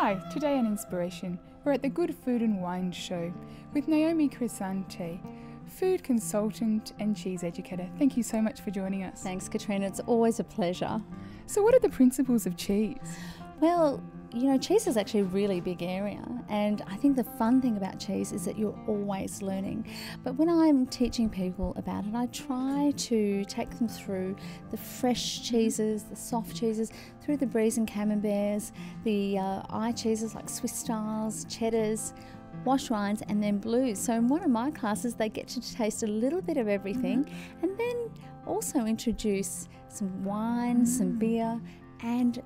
Hi, today on Inspiration, we're at the Good Food and Wine Show with Naomi Crisante, food consultant and cheese educator. Thank you so much for joining us. Thanks, Katrina. It's always a pleasure. So what are the principles of cheese? Well, you know, cheese is actually a really big area, and I think the fun thing about cheese is that you're always learning. But when I'm teaching people about it, I try to take them through the fresh cheeses, the soft cheeses, through the bries and camemberts, the eye cheeses like Swiss styles, cheddars, wash wines, and then blues. So in one of my classes, they get to taste a little bit of everything, and then also introduce some wine, some beer, and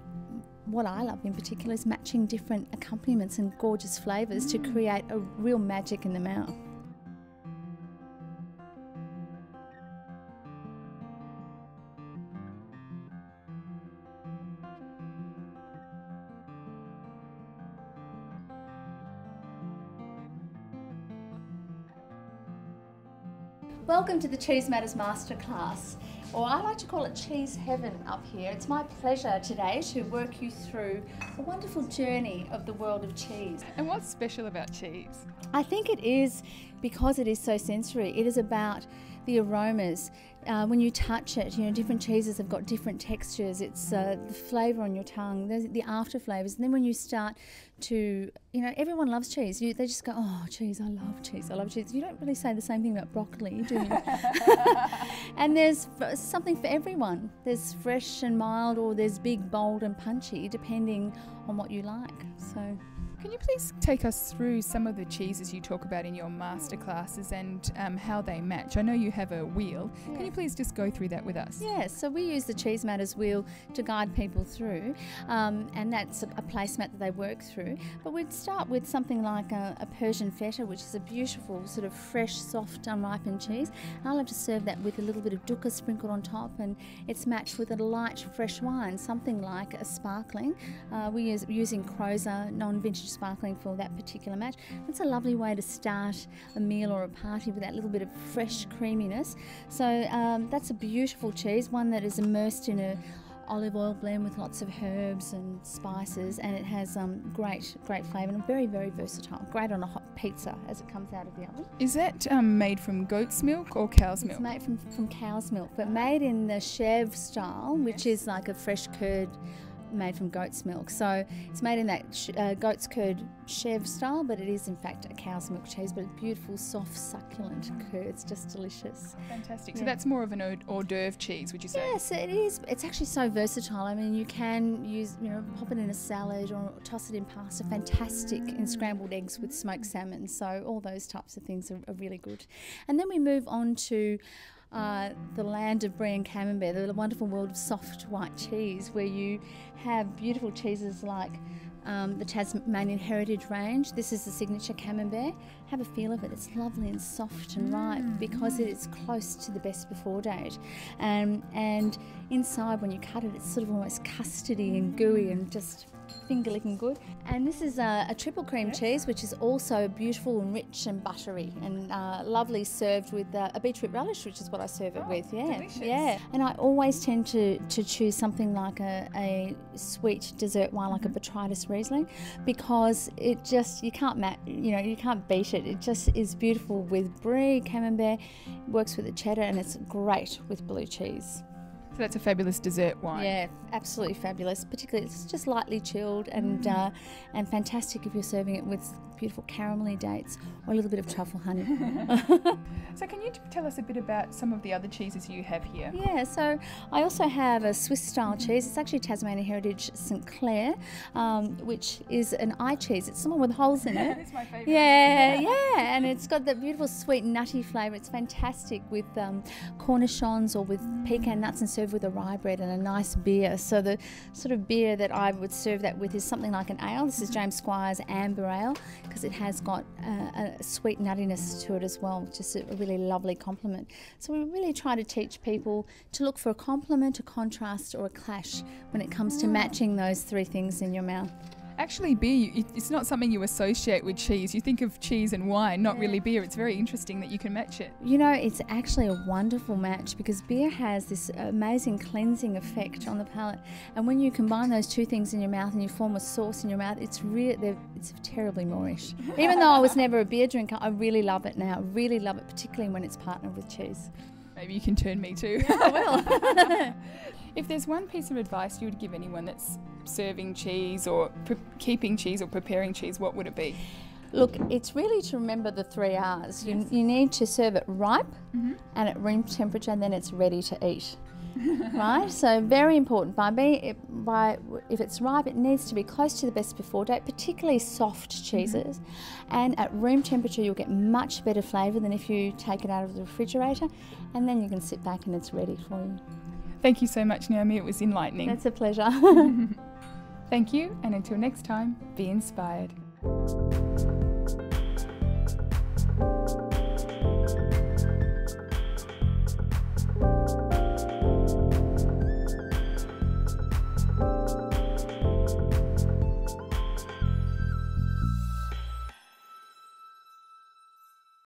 what I love in particular is matching different accompaniments and gorgeous flavours to create a real magic in the mouth. Welcome to the Cheese Matters Masterclass, or I like to call it Cheese Heaven up here. It's my pleasure today to work you through a wonderful journey of the world of cheese. And what's special about cheese? I think it is because it is so sensory. It is about the aromas. When you touch it, you know, different cheeses have got different textures. It's the flavour on your tongue, the after flavours. And then when you start to, you know, everyone loves cheese. They just go, oh, cheese, I love cheese, I love cheese. You don't really say the same thing about broccoli, do you? And there's something for everyone. There's fresh and mild, or there's big, bold and punchy, depending on what you like. So, can you please take us through some of the cheeses you talk about in your masterclasses and how they match? I know you have a wheel. Yeah. Can you please just go through that with us? Yeah, so we use the Cheese Matters wheel to guide people through, and that's a placemat that they work through. But we'd start with something like a Persian feta, which is a beautiful sort of fresh, soft, unripened cheese. And I love to serve that with a little bit of dukkha sprinkled on top, and it's matched with a light, fresh wine, something like a sparkling. We're using Crozer non-vintage sparkling for that particular match. It's a lovely way to start a meal or a party with that little bit of fresh creaminess. So that's a beautiful cheese, one that is immersed in a olive oil blend with lots of herbs and spices, and it has great flavour and very, very versatile. Great on a hot pizza as it comes out of the oven. Is that made from goat's milk or cow's milk? It's made from cow's milk, but made in the chev style, which is like a fresh curd made from goat's milk. So it's made in that goat's curd chev style, but it is in fact a cow's milk cheese, but it's beautiful, soft, succulent curd. It's just delicious. Fantastic. Yeah. So that's more of an hors d'oeuvre cheese, would you say? Yes, it is. It's actually so versatile. I mean, you can use, you know, pop it in a salad or toss it in pasta. Fantastic in scrambled eggs with smoked salmon. So all those types of things are really good. And then we move on to the land of brie and camembert, the wonderful world of soft white cheese, where you have beautiful cheeses like the Tasmanian Heritage range. This is the signature camembert. Have a feel of it. It's lovely and soft and ripe because it is close to the best before date. And inside, when you cut it, it's sort of almost custardy and gooey and just finger licking good. And this is a triple cream cheese, which is also beautiful and rich and buttery and lovely, served with a beetroot relish, which is what I serve it with. Yeah, delicious. Yeah. And I always tend to choose something like a sweet dessert wine, like a botrytis Riesling, because it just, you can't beat it. It just is beautiful with brie, camembert, works with the cheddar, and it's great with blue cheese. So that's a fabulous dessert wine. Yeah, absolutely fabulous. Particularly, it's just lightly chilled and fantastic if you're serving it with beautiful caramelly dates or a little bit of truffle honey. So can you tell us a bit about some of the other cheeses you have here? Yeah, so I also have a Swiss style cheese. It's actually Tasmanian Heritage St Clair, which is an eye cheese. It's the one with holes in it. It's my favourite. Yeah, and it's got that beautiful sweet nutty flavour. It's fantastic with cornichons or with pecan nuts, and served with a rye bread and a nice beer. So the sort of beer that I would serve that with is something like an ale. This is James Squire's Amber Ale, because it has got a sweet nuttiness to it as well, just a really lovely complement. So we really try to teach people to look for a complement, a contrast or a clash when it comes to matching those three things in your mouth. Actually, beer, it's not something you associate with cheese. You think of cheese and wine, not really beer. It's very interesting that you can match it. You know, it's actually a wonderful match because beer has this amazing cleansing effect on the palate. And when you combine those two things in your mouth and you form a sauce in your mouth, it's terribly Moorish. Even though I was never a beer drinker, I really love it now. I really love it, particularly when it's partnered with cheese. Maybe you can turn me too. Yeah, I will. If there's one piece of advice you would give anyone that's serving cheese or keeping cheese or preparing cheese, what would it be? Look, it's really to remember the 3 R's. You need to serve it ripe and at room temperature, and then it's ready to eat. Right? So very important. If it's ripe, it needs to be close to the best before date, particularly soft cheeses. And at room temperature, you'll get much better flavour than if you take it out of the refrigerator, and then you can sit back and it's ready for you. Thank you so much, Naomi. It was enlightening. That's a pleasure. Thank you, and until next time, be inspired.